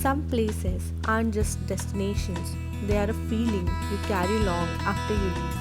Some places aren't just destinations, they are a feeling you carry long after you leave.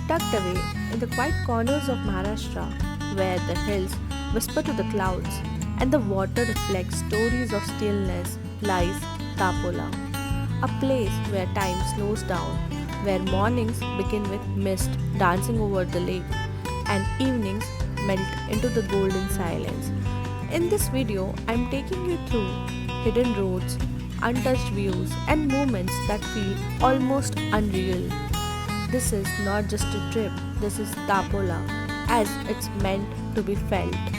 Tucked away in the quiet corners of Maharashtra, where the hills whisper to the clouds and the water reflects stories of stillness, lies Tapola, a place where time slows down, where mornings begin with mist dancing over the lake and evenings melt into the golden silence. In this video, I'm taking you through hidden roads, untouched views, and moments that feel almost unreal. This is not just a trip, this is Tapola, as it's meant to be felt.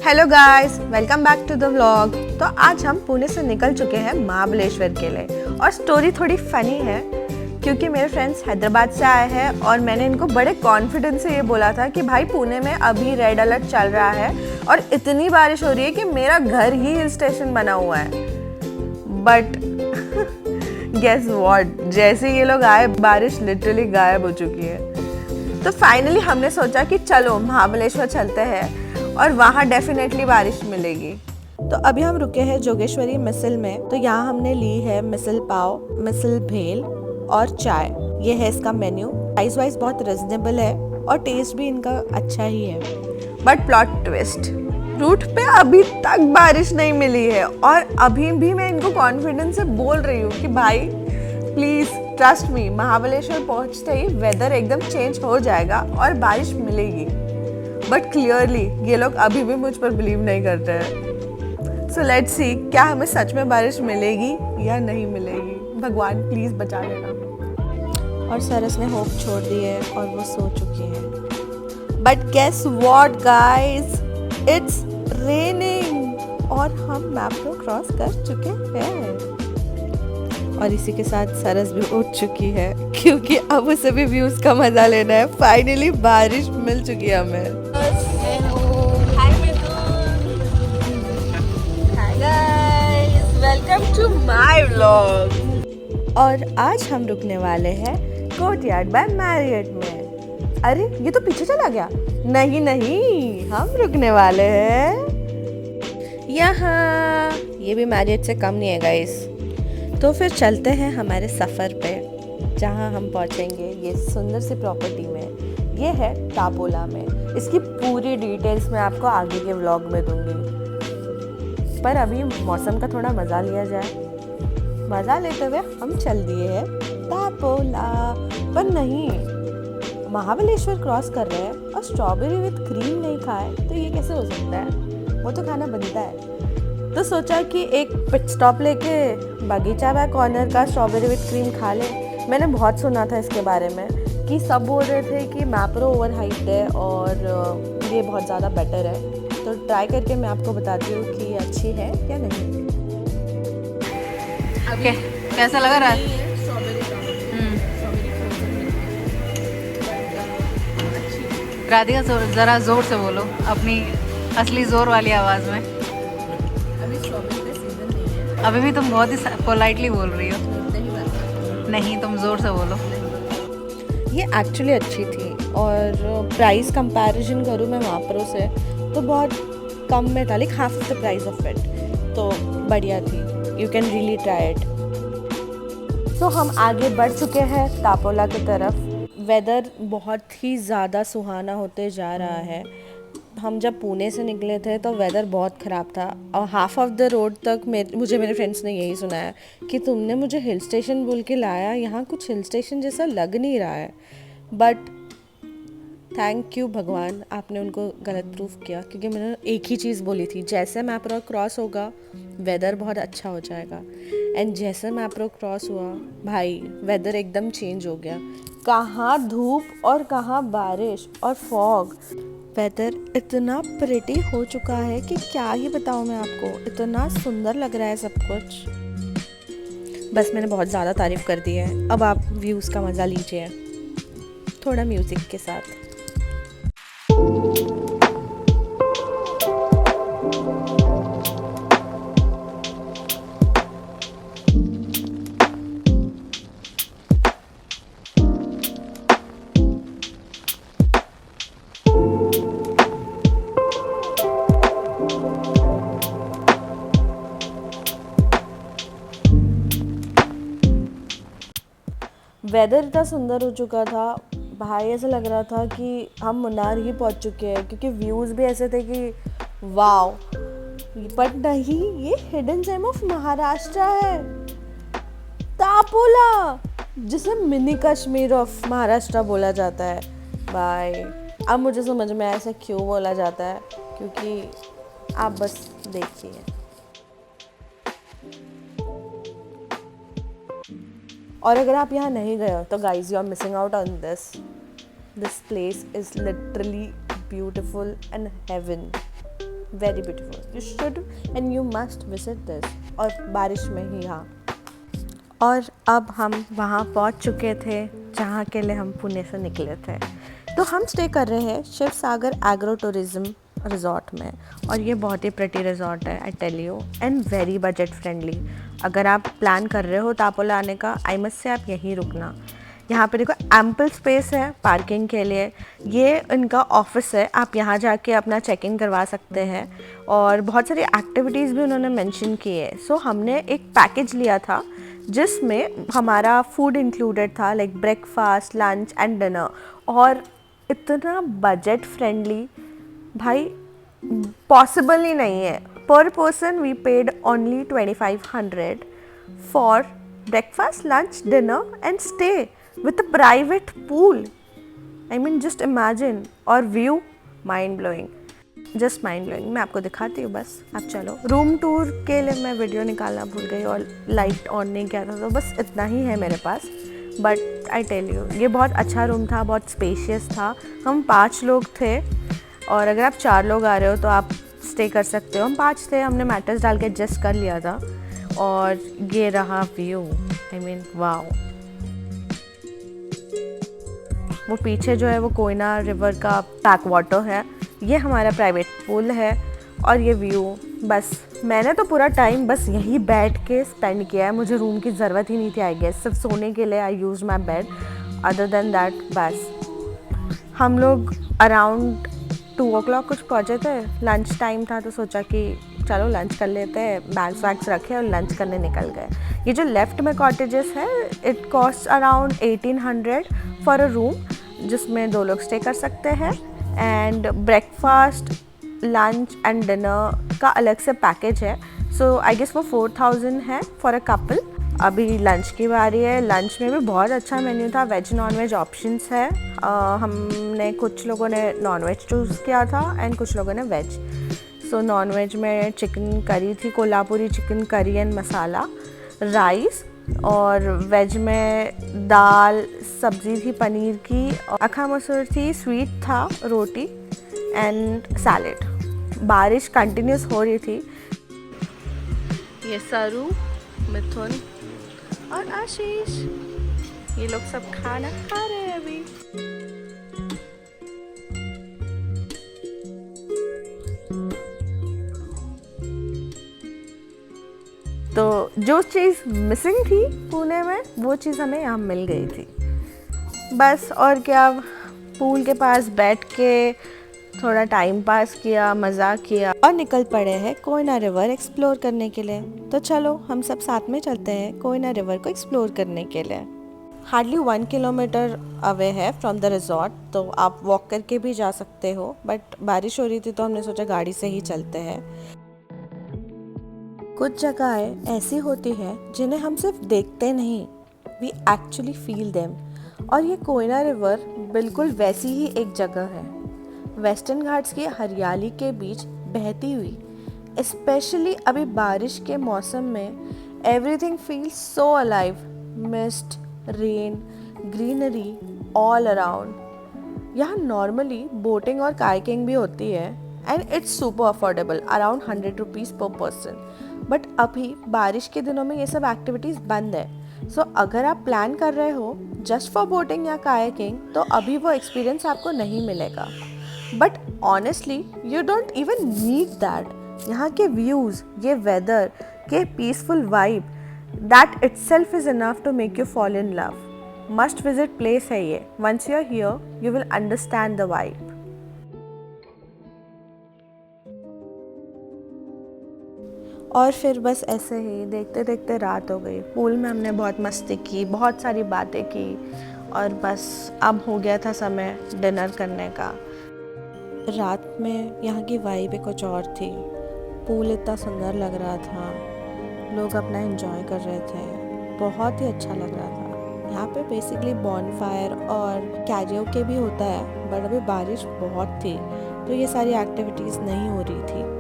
Hello guys, welcome back to the vlog. तो आज हम पुणे से निकल चुके हैं महाबलेश्वर के लिए और स्टोरी थोड़ी फनी है क्योंकि मेरे फ्रेंड्स हैदराबाद से आए हैं और मैंने इनको बड़े कॉन्फिडेंस से ये बोला था कि भाई पुणे में अभी रेड अलर्ट चल रहा है और इतनी बारिश हो रही है कि मेरा घर ही हिल स्टेशन बना हुआ है। बट गेस व्हाट, जैसे ये लोग आए बारिश लिटरली गायब हो चुकी है। तो फाइनली हमने सोचा कि चलो महाबलेश्वर चलते हैं और वहाँ डेफिनेटली बारिश मिलेगी। तो अभी हम रुके हैं जोगेश्वरी मिसल में। तो यहाँ हमने ली है मिसल पाव, मिसल भेल और चाय। ये है इसका मेन्यू। प्राइस वाइज बहुत रिजनेबल है और टेस्ट भी इनका अच्छा ही है। बट प्लॉट ट्विस्ट, रूट पे अभी तक बारिश नहीं मिली है और अभी भी मैं इनको कॉन्फिडेंस से बोल रही हूँ कि भाई प्लीज ट्रस्ट मी, महाबलेश्वर पहुँचते ही वेदर एकदम चेंज हो जाएगा और बारिश मिलेगी। बट क्लियरली ये लोग अभी भी मुझ पर बिलीव नहीं करते हैं। सो लेट्स सी, क्या हमें सच में बारिश मिलेगी या नहीं मिलेगी। भगवान प्लीज बचा लेना। और सरस ने होप छोड़ दी है और वो सो चुकी है। But guess what guys, it's raining और हम मैप को क्रॉस कर चुके हैं। और इसी के साथ सरस भी उठ चुकी है क्योंकि अब उसे भी व्यूज का मजा लेना है। फाइनली बारिश मिल चुकी है हमें। Welcome to my vlog. और आज हम रुकने वाले हैं कोर्टयार्ड बाय मैरियट में। अरे ये तो पीछे चला गया। नहीं नहीं, हम रुकने वाले हैं यहाँ। ये भी मैरियट से कम नहीं है गाइस। तो फिर चलते हैं हमारे सफ़र पे, जहाँ हम पहुँचेंगे ये सुंदर सी प्रॉपर्टी में। ये है टापोला में। इसकी पूरी डिटेल्स मैं आपको आगे के व्लॉग में दूंगी। पर अभी मौसम का थोड़ा मज़ा लिया जाए। मज़ा लेते हुए हम चल दिए हैं टापोला। पर नहीं, महाबलेश्वर क्रॉस कर रहे हैं और स्ट्रॉबेरी विद क्रीम नहीं खाए तो ये कैसे हो सकता है? वो तो खाना बनता है। तो सोचा कि एक पिट स्टॉप लेके बगीचा बाय कॉर्नर का स्ट्रॉबेरी विद क्रीम खा ले। मैंने बहुत सुना था इसके बारे में कि सब बोल रहे थे कि मैप्रो ओवर हाइप्ड है और ये बहुत ज़्यादा बेटर है। तो ट्राई करके मैं आपको बताती हूँ कि अच्छी है या नहीं। ओके, कैसा लगा रात? राधिका ज़रा ज़ोर से बोलो अपनी असली ज़ोर वाली आवाज़ में। अभी भी तुम बहुत ही पोलाइटली बोल रही हो। नहीं, तुम ज़ोर से बोलो। ये एक्चुअली अच्छी थी और प्राइस कंपैरिजन करूँ मैं महाप्रो से तो बहुत कम में था, like half of the price of it. तो बढ़िया थी, you can really try it. तो हम आगे बढ़ चुके हैं टापोला की तरफ। वेदर बहुत ही ज़्यादा सुहाना होते जा रहा है। हम जब पुणे से निकले थे तो वेदर बहुत ख़राब था और हाफ ऑफ द रोड तक मुझे मेरे फ्रेंड्स ने यही सुनाया कि तुमने मुझे हिल स्टेशन बोल के लाया, यहाँ कुछ हिल स्टेशन जैसा लग नहीं रहा है। बट थैंक यू भगवान, आपने उनको गलत प्रूफ किया क्योंकि मैंने एक ही चीज़ बोली थी, जैसे मैप्रो क्रॉस होगा वेदर बहुत अच्छा हो जाएगा। एंड जैसे मैप्रो क्रॉस हुआ भाई वेदर एकदम चेंज हो गया। कहाँ धूप और कहाँ बारिश और फॉग। वेदर इतना प्रिटी हो चुका है कि क्या ही बताऊँ मैं आपको। इतना सुंदर लग रहा है सब कुछ। बस मैंने बहुत ज़्यादा तारीफ़ कर दी है। अब आप व्यूज़ का मज़ा लीजिए थोड़ा म्यूज़िक के साथ। वेदर इतना सुंदर हो चुका था भाई, ऐसा लग रहा था कि हम मुन्नार ही पहुंच चुके हैं, क्योंकि व्यूज़ भी ऐसे थे कि वाओ। बट नहीं, ये हिडन जेम ऑफ महाराष्ट्र है, तापोला, जिसे मिनी कश्मीर ऑफ महाराष्ट्र बोला जाता है। भाई अब मुझे समझ में आया ऐसा क्यों बोला जाता है, क्योंकि आप बस देखिए। और अगर आप यहाँ नहीं गए हो तो guys you are missing out on this place is literally beautiful and heaven, very beautiful. You should and you must visit this, और बारिश में ही। हाँ, और अब हम वहाँ पहुँच चुके थे जहाँ के लिए हम पुणे से निकले थे। तो हम स्टे कर रहे हैं Shiv Sagar agro tourism resort में, और ये बहुत ही प्रिटी रिजॉर्ट है, I tell you, and very budget friendly. अगर आप प्लान कर रहे हो तापोला आने का, आई मस्ट से आप यहीं रुकना। यहाँ पे देखो एम्पल स्पेस है पार्किंग के लिए, ये इनका ऑफिस है, आप यहाँ जाके अपना चेक इन करवा सकते हैं, और बहुत सारी एक्टिविटीज़ भी उन्होंने मेंशन की है। सो हमने एक पैकेज लिया था जिसमें हमारा फूड इंक्लूडेड था, like breakfast, lunch and dinner, और इतना बजट फ्रेंडली भाई पॉसिबल ही नहीं है। Per person we paid only 2500 for breakfast, lunch, dinner and stay with a private pool. I mean just imagine, और view mind blowing, just mind blowing. मैं आपको दिखाती हूँ बस, आप चलो। रूम टूर के लिए मैं वीडियो निकालना भूल गई और लाइट ऑन नहीं किया था, तो बस इतना ही है मेरे पास। बट आई टेल यू, ये बहुत अच्छा रूम था, बहुत स्पेशियस था। हम 5 लोग थे, और अगर आप 4 लोग आ रहे हो तो आप स्टे कर सकते हो। हम 5 थे, हमने मैटर्स डाल के एडजस्ट कर लिया था। और ये रहा व्यू, आई मीन वाओ। वो पीछे जो है वो कोयना रिवर का बैक वाटर है, ये हमारा प्राइवेट पूल है, और ये व्यू। बस मैंने तो पूरा टाइम बस यहीं बैठ के स्पेंड किया है, मुझे रूम की ज़रूरत ही नहीं थी। आई गेस सिर्फ सोने के लिए I use my bed, other than that बस। हम लोग अराउंड 2 o'clock कुछ पहुँचे थे, लंच टाइम था, तो सोचा कि चलो लंच कर लेते हैं, बैग्स वैग्स रखे और लंच करने निकल गए। ये जो लेफ़्ट में कॉटेजेस है, it cost around 1800 for a room, जिसमें 2 लोग स्टे कर सकते हैं, and breakfast, lunch and dinner का अलग से पैकेज है। सो आई गेस वो 4000 है फॉर अ कपल। अभी लंच की बारी है, लंच में भी बहुत अच्छा मेन्यू था, वेज नॉन वेज ऑप्शंस है। हमने कुछ लोगों ने नॉन वेज चूज़ किया था एंड कुछ लोगों ने वेज। सो नॉन वेज में चिकन करी थी, Kolhapuri chicken curry and masala, rice, और वेज में दाल, सब्ज़ी थी पनीर की, अखा मसूर थी, स्वीट था, रोटी एंड सैलेड। बारिश कंटिन्यूस हो रही थी। ये सरू, मिथुन और आशीष, ये लोग सब खाना खा रहे हैं अभी। तो जो चीज़ मिसिंग थी पुणे में, वो चीज़ हमें यहाँ मिल गई थी। बस और क्या, पूल के पास बैठ के थोड़ा टाइम पास किया, मज़ा किया, और निकल पड़े हैं कोयना रिवर एक्सप्लोर करने के लिए। तो चलो हम सब साथ में चलते हैं कोयना रिवर को एक्सप्लोर करने के लिए। हार्डली 1 किलोमीटर अवे है फ्रॉम द रिजॉर्ट, तो आप वॉक करके भी जा सकते हो, बट बारिश हो रही थी तो हमने सोचा गाड़ी से ही चलते हैं। कुछ जगहें ऐसी होती हैं जिन्हें हम सिर्फ देखते नहीं, वी एक्चुअली फील देम, और ये कोयना रिवर बिल्कुल वैसी ही एक जगह है। वेस्टर्न घाट्स की हरियाली के बीच बहती हुई, स्पेशली अभी बारिश के मौसम में, everything feels so alive, mist, rain, greenery all around. यहाँ नॉर्मली बोटिंग और कायाकिंग भी होती है, and it's super affordable, around 100 rupees पर पर्सन। बट अभी बारिश के दिनों में ये सब एक्टिविटीज़ बंद है। सो अगर आप प्लान कर रहे हो जस्ट फॉर बोटिंग या कायाकिंग, तो अभी वो एक्सपीरियंस आपको नहीं मिलेगा। But honestly you don't even need that. यहाँ के व्यूज़, ये वेदर के peaceful vibe, that itself is enough to make you fall in love. Must visit place है ये। Once you are here you will understand the और फिर बस ऐसे ही देखते देखते रात हो गई। पूल में हमने बहुत मस्ती की, बहुत सारी बातें की और बस अब हो गया था समय डिनर करने का। रात में यहाँ की वाइब भी कुछ और थी। पूल इतना सुंदर लग रहा था, लोग अपना एंजॉय कर रहे थे, बहुत ही अच्छा लग रहा था। यहाँ पे बेसिकली बॉनफायर और कैरियोके भी होता है, बट अभी बारिश बहुत थी तो ये सारी एक्टिविटीज़ नहीं हो रही थी।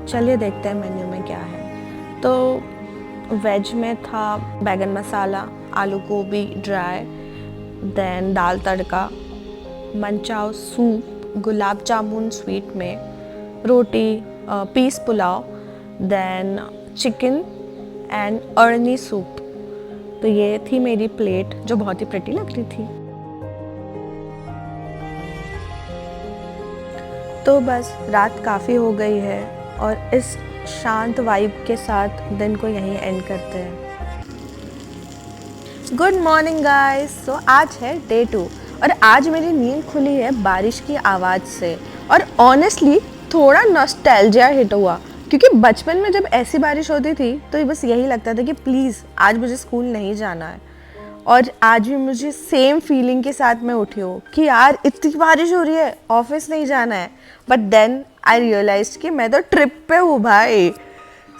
चलिए देखते हैं मेन्यू में क्या है। तो वेज में था बैगन masala, aloo gobi dry, then dal tadka, manchow soup, gulab jamun sweet में, roti, peas pulao, then chicken and अरनी सूप। तो ये थी मेरी प्लेट जो बहुत ही प्रिटी लग रही थी। तो बस रात काफ़ी हो गई है और इस शांत वाइब के साथ दिन को यहीं एंड करते हैं। Good morning guys. सो आज है डे 2 और आज मेरी नींद खुली है बारिश की आवाज़ से और ऑनेस्टली थोड़ा नॉस्टैल्जिया हिट हुआ, क्योंकि बचपन में जब ऐसी बारिश होती थी तो बस यही लगता था कि प्लीज़ आज मुझे स्कूल नहीं जाना है। और आज भी मुझे सेम फीलिंग के साथ मैं उठी हूँ कि यार इतनी बारिश हो रही है, ऑफिस नहीं जाना है। बट देन आई रियलाइज कि मैं तो ट्रिप पे हूँ भाई।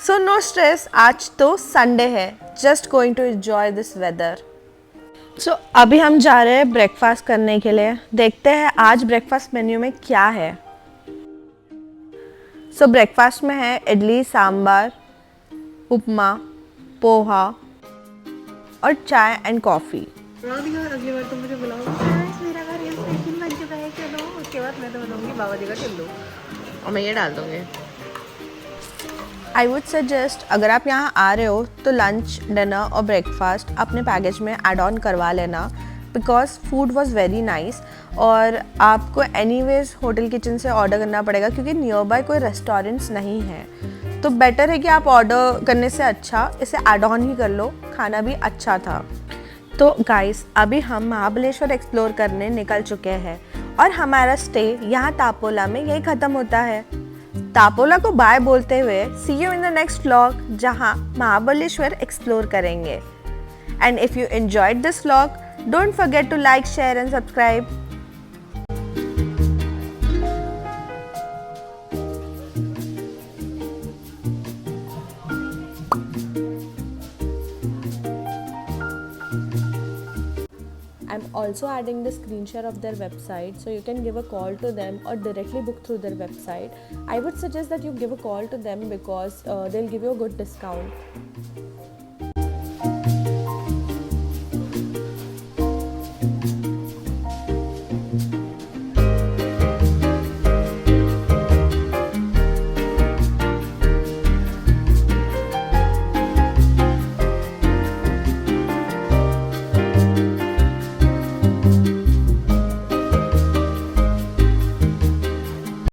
सो नो स्ट्रेस, आज तो संडे है, just going to enjoy this weather. So अभी हम जा रहे हैं ब्रेकफास्ट करने के लिए। देखते हैं आज ब्रेकफास्ट मेन्यू में क्या है। सो ब्रेकफास्ट में है इडली सांबार, उपमा, पोहा और चाय एंड कॉफ़ी। अगली बार तुम मुझे बुलाओ, मेरा घर ये स्टेशन बन चुका है, चलो। उसके बाद मैं तो बनाऊंगी बाबा जी का टिल्लू और मैं ये डाल दूंगी। आई वुड सजेस्ट अगर आप यहाँ आ रहे हो तो लंच, डिनर और ब्रेकफास्ट अपने पैकेज में ऐड ऑन करवा लेना, because food was very nice. और आपको एनीवेज होटल किचन से ऑर्डर करना पड़ेगा क्योंकि नियर बाय कोई रेस्टोरेंट्स नहीं है। तो बेटर है कि आप ऑर्डर करने से अच्छा इसे ऐड ऑन ही कर लो, खाना भी अच्छा था। तो गाइस अभी हम महाबलेश्वर एक्सप्लोर करने निकल चुके हैं और हमारा स्टे यहाँ तापोला में यही ख़त्म होता है। तापोला को बाय बोलते हुए see you in the next vlog, जहाँ महाबलेश्वर एक्सप्लोर करेंगे। And if you enjoyed this vlog, don't forget to like, share and subscribe. I'm also adding the screen share of their website, so you can give a call to them or directly book through their website. I would suggest that you give a call to them because they'll give you a good discount.